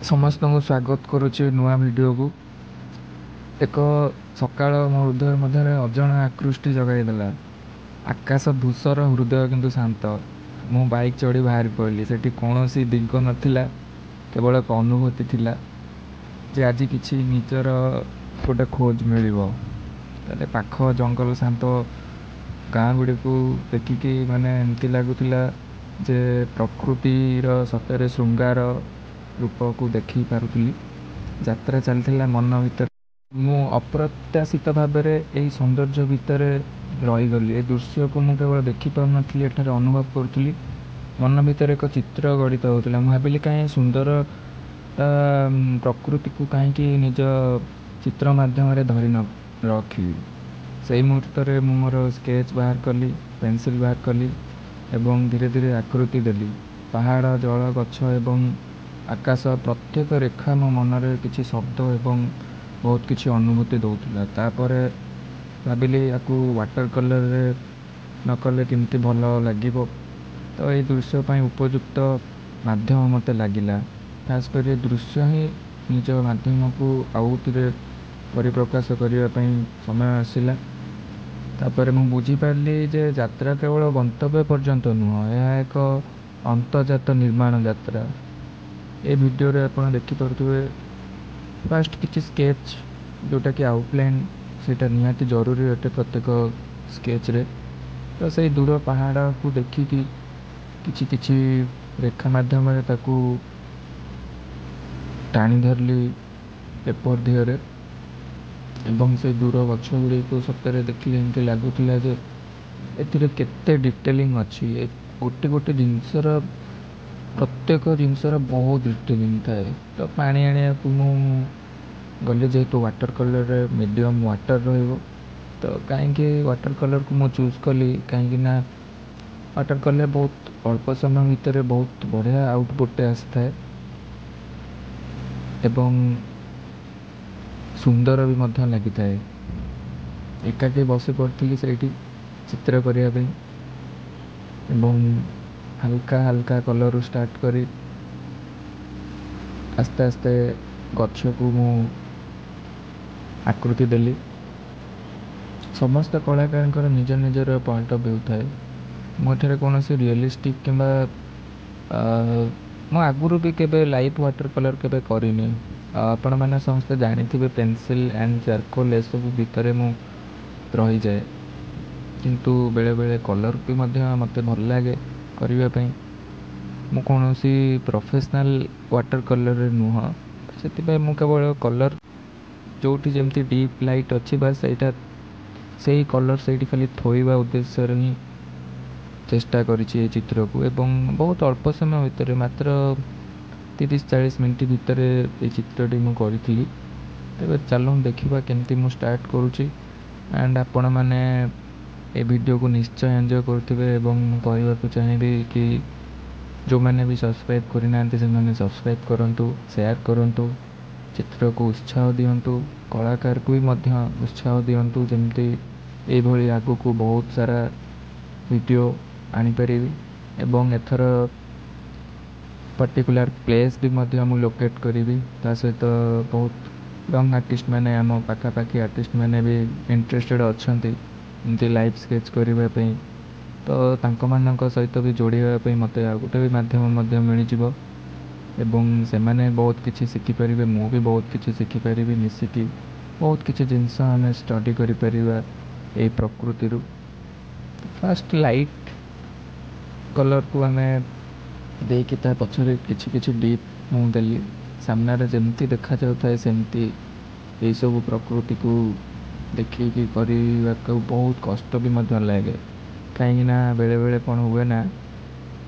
समस्त को स्वागत करुच्ची नुआ वीडियो को। एक सकाळ मो हृदय मध्य अजଣା आकृष्टि जगाईदेला। आकाश धूसर हृदय किंतु शांत। मु बाइक चढ़ी बाहर पड़ली। सेठी कौन सी दिग नथिला, केवल एक अनुभूति थिला जे आज किछि निजर गोटे खोज मिलिबो। ताले पाख जंगल शांत गाँ गुड़ी को देखिकी माने एमती लगुला जे प्रकृतिर सतरे श्रृंगार रूप को देखी पारुथली। यात्रा चलता मन भीतर। मु अप्रत्याशित भाव में सौंदर्य भितर रहीगली। ए दृश्य को मुझे केवल देखिपार नी, एठार अनुभव करुँगी। मन भीतर एक चित्र गणित होता। मुझे भाविली कहीं सुंदर प्रकृति को कहीं निज चित्र मध्यम धरी न रखी। से मुहूर्त में मोर स्केच बाहर कली, पेंसिल बाहर कली एवं धीरे धीरे आकृति देली। पहाड़, जल, गछ एवं आकाश प्रत्येक रेखा मो मनरे किसी शब्द एवं बहुत किसी अनुभूति दौला। तापर भाविली याकू वाटर कलर रे न कले केमती भल लगे। तो ये दृश्य उपयुक्त माध्यम मत लगिला। खास कर दृश्य ही निज माध्यम को आउ थे परिप्रकाश करने समय आसला। तापर मु बुझीपारि जे यात्रा केवल गंतव्य पर्यंत नुह, यह एक अंतर्जात निर्माण यात्रा। ये वीडियो रे आप देखिपे फास्ट किसी स्केच जोटा कि आउटलाइन से निहाती जरूरी अटे प्रत्येक स्केच रे। तो से दूर पहाड़ को देखिकी किछि किछि रेखा माध्यम टाणी धरली पेपर दिहरे एवं से दूर गछ गुड़ी को सतरे देखिले एमती लगुला जे एथिरे केते डिटेलिंग अच्छी। गोटे गोटे जिनसर प्रत्येक जिनसर बहुत डिटेलिंग थाए। तो पानी आने गली जेहेतु वाटर कलर मीडियम वाटर रो, तो कहीं वाटर कलर को मु चूज कली कहीं ना वाटर कलर बहुत अल्प समय भितर बहुत बढ़िया आउटपुट आसी थाए एवं सुंदर भी मध्य लगी थाए। एकाठी बसी पड़ी से चित्र करने एवं हल्का हल्का कलर स्टार्ट करी आस्ते आस्ते गछ को मु आकृति देली। समस्त कलाकार निज निजर पॉइंट ऑफ व्यू थाए। मुझे कौन सी रियलिस्टिक कि आगुरी भी केबे लाइट वाटर कलर केबे करिनी। आपण मैंने समस्ते जानी थे पेंसिल एंड चारकोल ए सब भितर मु रही जाए, किंतु बेले बेले कलर भी मत भल लगे करने। मु कौन सी प्रोफेशनल वाटर कलर नुह, से केवल कलर जो जमती डीप लाइट अच्छी बस से कलर से खाली थोड़ा उद्देश्य ही चेष्टा करी चित्र को। एवं बहुत अल्प समय भितर मात्र 30-40 मिनट भितर ये चित्रटी मुझे करी। तेरे चलो देखा केमती मु स्टार्ट करुँची। एंड आपण मैंने ये वीडियो को निश्चय एंजॉय करुवे। कहवाक चाहिए कि जो मैंने भी सब्सक्राइब करना से सब्सक्राइब करूँ, शेयर करूँ, चित्र को उत्साह दिंतु, कलाकार को भी उत्साह दिंतु जमती ये आगु को बहुत सारा वीडियो आनीपारि। एवं एथर पर्टिकुलर प्लेस भी मु लोकेट करी। ता सहित बहुत यंग आर्टिस्ट मैंने आम पाखापाखि आर्टिस्ट मैंने भी इंटरेस्टेड अच्छा एमती लाइव स्केच करने। तो तांको मानक सहित भी जोड़ापी मत गोटे भी मध्यम मिल एवं से माने बहुत किसी शिखिपारे, मु भी बहुत किसी शिखिपारि। मिसिकी बहुत किसी जिनस आम स्टडी कर प्रकृति। फास्ट लाइट कलर को आम देकी पछरे किछि किछि डीप मुदेली सामने जमती देखा जाए सेमती ये सब प्रकृति को देखिकी करने को बहुत कष्ट भी लगे। कहीं बेले बेले कौन हुए ना,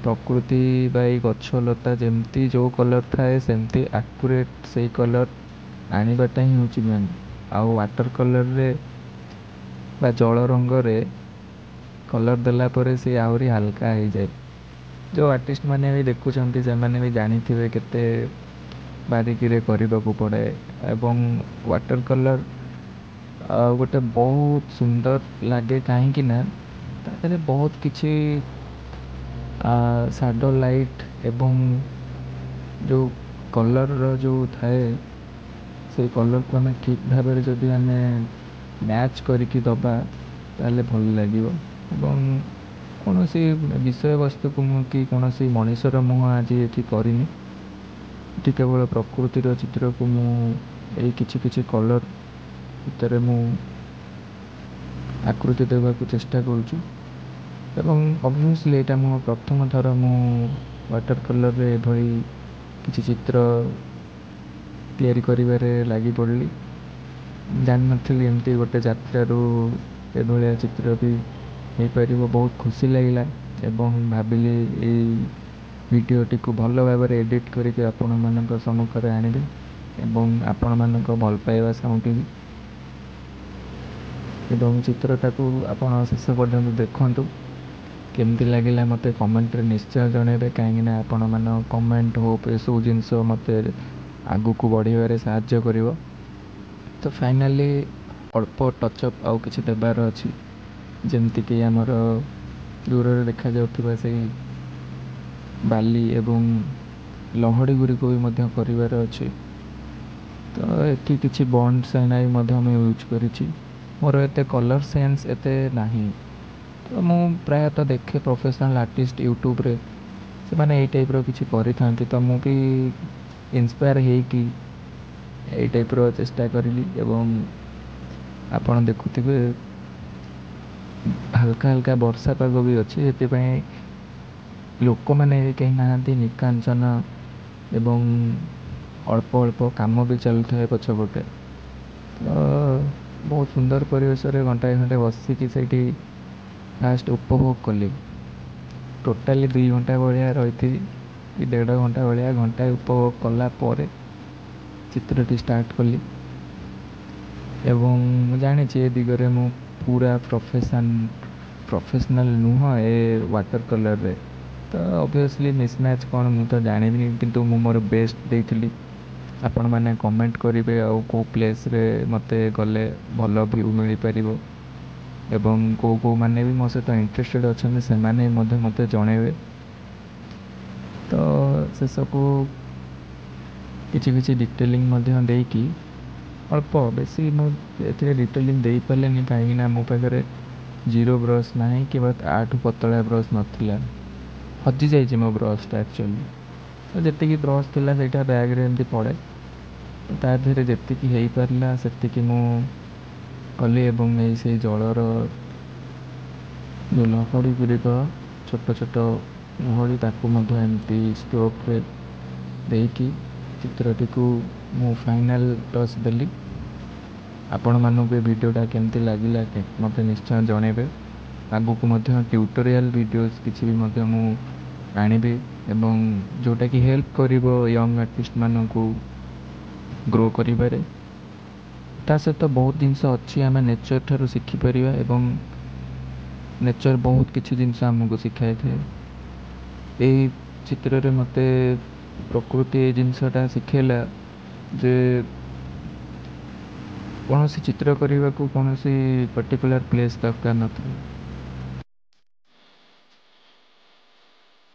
प्रकृति बाई गछ लता जमती जो कलर थाए सेमती आकुरेट से कलर आनीबाटा ही हूँ मेन। आउ वाटर कलर रे बा जल रंग रे कलर देला परे से आहरी हल्का हो जाए। जो आर्टिस्ट मैंने भी देखुं से मैंने भी जानी थे केते बारीकी करने को पड़े। एवं वाटर कलर गोटे बहुत सुंदर लगे कहीं ना तारे बहुत किसी शैडो लाइट एवं जो କଲର୍ର ଯେଉଁ ଥାଏ ସେଇ କଲର୍କୁ ଆମେ ଠିକ୍ ଭାବରେ ଯଦି ଆମେ ମ୍ୟାଚ୍ କରିକି ଦେବା ତାହେଲେ ଭଲ ଲାଗିବ। ଏବଂ କୌଣସି ବିଷୟବସ୍ତୁକୁ ମୁଁ କି କୌଣସି ମଣିଷର ମୁହଁ ଆଜି ଏଠି କରିନି, ଏଠି କେବଳ ପ୍ରକୃତିର ଚିତ୍ରକୁ ମୁଁ ଏଇ କିଛି କିଛି କଲର୍ ଭିତରେ ମୁଁ ଆକୃତି ଦେବାକୁ ଚେଷ୍ଟା କରୁଛି। ଏବଂ ଅବଭିୟସ୍ଲି ଏଇଟା ମୋ ପ୍ରଥମ ଥର ମୁଁ ୱାଟର୍ କଲର୍ରେ ଏଭଳି କିଛି ଚିତ୍ର ତିଆରି କରିବାରେ ଲାଗି ପଡ଼ିଲି। ଜାଣିନଥିଲି ଏମିତି ଗୋଟେ ଯାତ୍ରାରୁ ଏଭଳିଆ ଚିତ୍ର ବି ହେଇପାରିବ। ବହୁତ ଖୁସି ଲାଗିଲା ଏବଂ ଭାବିଲି ଏଇ ଭିଡ଼ିଓଟିକୁ ଭଲ ଭାବରେ ଏଡ଼ିଟ୍ କରିକି ଆପଣମାନଙ୍କ ସମ୍ମୁଖରେ ଆଣିବି ଏବଂ ଆପଣମାନଙ୍କ ଭଲ ପାଇବା ସାଉଁଟିବି। ଏବଂ ଚିତ୍ରଟାକୁ ଆପଣ ଶେଷ ପର୍ଯ୍ୟନ୍ତ ଦେଖନ୍ତୁ। କେମିତି ଲାଗିଲା ମୋତେ କମେଣ୍ଟରେ ନିଶ୍ଚୟ ଜଣାଇବେ, କାହିଁକିନା ଆପଣମାନଙ୍କ କମେଣ୍ଟ ହୋପ୍ ଏସବୁ ଜିନିଷ ମୋତେ ଆଗକୁ ବଢ଼ିବାରେ ସାହାଯ୍ୟ କରିବ। ତ ଫାଇନାଲି ଅଳ୍ପ ଟଚ୍ଅପ୍ ଆଉ କିଛି ଦେବାର ଅଛି, ଯେମିତିକି ଆମର ଦୂରରେ ଦେଖାଯାଉଥିବା ସେଇ ବାଲି ଏବଂ ଲହଡ଼ି ଗୁଡ଼ିକୁ ବି ମଧ୍ୟ କରିବାର ଅଛି। ତ ଏଠି କିଛି ବଣ୍ଡ ସାଇନାଇ ମଧ୍ୟ ମୁଁ ୟୁଜ୍ କରିଛି। ମୋର ଏତେ କଲର୍ ସେନ୍ସ ଏତେ ନାହିଁ, ତ ମୁଁ ପ୍ରାୟତଃ ଦେଖେ ପ୍ରଫେସନାଲ୍ ଆର୍ଟିଷ୍ଟ ୟୁଟ୍ୟୁବରେ, ସେମାନେ ଏଇ ଟାଇପ୍ର କିଛି କରିଥାନ୍ତି। ତ ମୁଁ ବି ଇନ୍ସପାୟାର ହେଇକି ଏଇ ଟାଇପ୍ର ଚେଷ୍ଟା କରିଲି। ଏବଂ ଆପଣ ଦେଖୁଥିବେ ହାଲକା ହାଲକା ବର୍ଷା ପାଗ ବି ଅଛି, ସେଥିପାଇଁ ଲୋକମାନେ କେହି ନାହାନ୍ତି, ନିକାଞ୍ଚନ ଏବଂ ଅଳ୍ପ ଅଳ୍ପ କାମ ବି ଚାଲୁଥାଏ ପଛପଟେ। ତ ବହୁତ ସୁନ୍ଦର ପରିବେଶରେ ଘଣ୍ଟାଏ ଘଣ୍ଟେ ବସିକି ସେଇଠି ଫାଷ୍ଟ ଉପଭୋଗ କଲି। ଟୋଟାଲି 2 ଘଣ୍ଟା ଭଳିଆ ରହିଥିବି କି 1.5 ଘଣ୍ଟା ଭଳିଆ, ଘଣ୍ଟାଏ ଉପଭୋଗ କଲା ପରେ ଚିତ୍ରଟି ଷ୍ଟାର୍ଟ କଲି। ଏବଂ ମୁଁ ଜାଣିଛି ଏ ଦିଗରେ ମୁଁ ପୁରା ପ୍ରଫେସନାଲ୍ ନୁହଁ ଏ ୱାଟର୍ କଲର୍ରେ। ତ ଅବଭିୟସ୍ଲି ମିସ୍ମ୍ୟାଚ୍ କ'ଣ ମୁଁ ତ ଜାଣିନି, କିନ୍ତୁ ମୁଁ ମୋର ବେଷ୍ଟ ଦେଇଥିଲି। ଆପଣମାନେ କମେଣ୍ଟ କରିବେ ଆଉ କେଉଁ ପ୍ଲେସ୍ରେ ମୋତେ ଗଲେ ଭଲ ଭ୍ୟୁ ମିଳିପାରିବ ଏବଂ କେଉଁମାନେ ବି ମୋ ସହିତ ଇଣ୍ଟରେଷ୍ଟେଡ଼୍ ଅଛନ୍ତି ସେମାନେ ମଧ୍ୟ ମୋତେ ଜଣାଇବେ। ତ ଶେଷକୁ କିଛି କିଛି ଡିଟେଲିଂ ମଧ୍ୟ ଦେଇକି, ଅଳ୍ପ ବେଶୀ ମୁଁ ଏଥିରେ ଡିଟେଲିଂ ଦେଇପାରିଲିନି, କାହିଁକିନା ମୋ ପାଖରେ ଜିରୋ ବ୍ରସ୍ ନାହିଁ କି ଆଠୁ ପତଳା ବ୍ରସ୍ ନଥିଲା। ହଜିଯାଇଛି ମୋ ବ୍ରସ୍ଟା ଆକ୍ଚୁଆଲି। ତ ଯେତିକି ବ୍ରସ୍ ଥିଲା ସେଇଟା ବ୍ୟାଗ୍ରେ ଏମିତି ପଡ଼େ, ତା ଦେହରେ ଯେତିକି ହେଇପାରିଲା ସେତିକି ମୁଁ କଲି। ଏବଂ ସେଇ ଜଳର ଯେଉଁ ଲହଡ଼ି ଗୁଡ଼ିକ ଛୋଟ ଛୋଟ ଲହଡ଼ି, ତାକୁ ମଧ୍ୟ ଏମିତି ଷ୍ଟ୍ରୋକ୍ରେ ଦେଇକି ଚିତ୍ରଟିକୁ ମୁଁ ଫାଇନାଲ୍ ଟଚ୍ ଦେଲି। ଆପଣମାନଙ୍କୁ ଏ ଭିଡ଼ିଓଟା କେମିତି ଲାଗିଲା ମୋତେ ନିଶ୍ଚୟ ଜଣାଇବେ। ଆଗକୁ ମଧ୍ୟ ଟ୍ୟୁଟୋରିଆଲ୍ ଭିଡ଼ିଓସ୍ କିଛି ବି ମଧ୍ୟ ମୁଁ ଆଣିବି ଏବଂ ଯେଉଁଟାକି ହେଲ୍ପ କରିବ ୟଙ୍ଗ ଆର୍ଟିଷ୍ଟମାନଙ୍କୁ ଗ୍ରୋ କରିବାରେ। ତା ସହିତ ବହୁତ ଜିନିଷ ଅଛି ଆମେ ନେଚର୍ ଠାରୁ ଶିଖିପାରିବା ଏବଂ ନେଚର୍ ବହୁତ କିଛି ଜିନିଷ ଆମକୁ ଶିଖାଇଥାଏ। ଏଇ ଚିତ୍ରରେ ମୋତେ ପ୍ରକୃତି ଏଇ ଜିନିଷଟା ଶିଖାଇଲା ଯେ କୌଣସି ଚିତ୍ର କରିବାକୁ କୌଣସି ପର୍ଟିକୁଲାର ପ୍ଲେସ୍ ଦରକାର ନଥାଏ।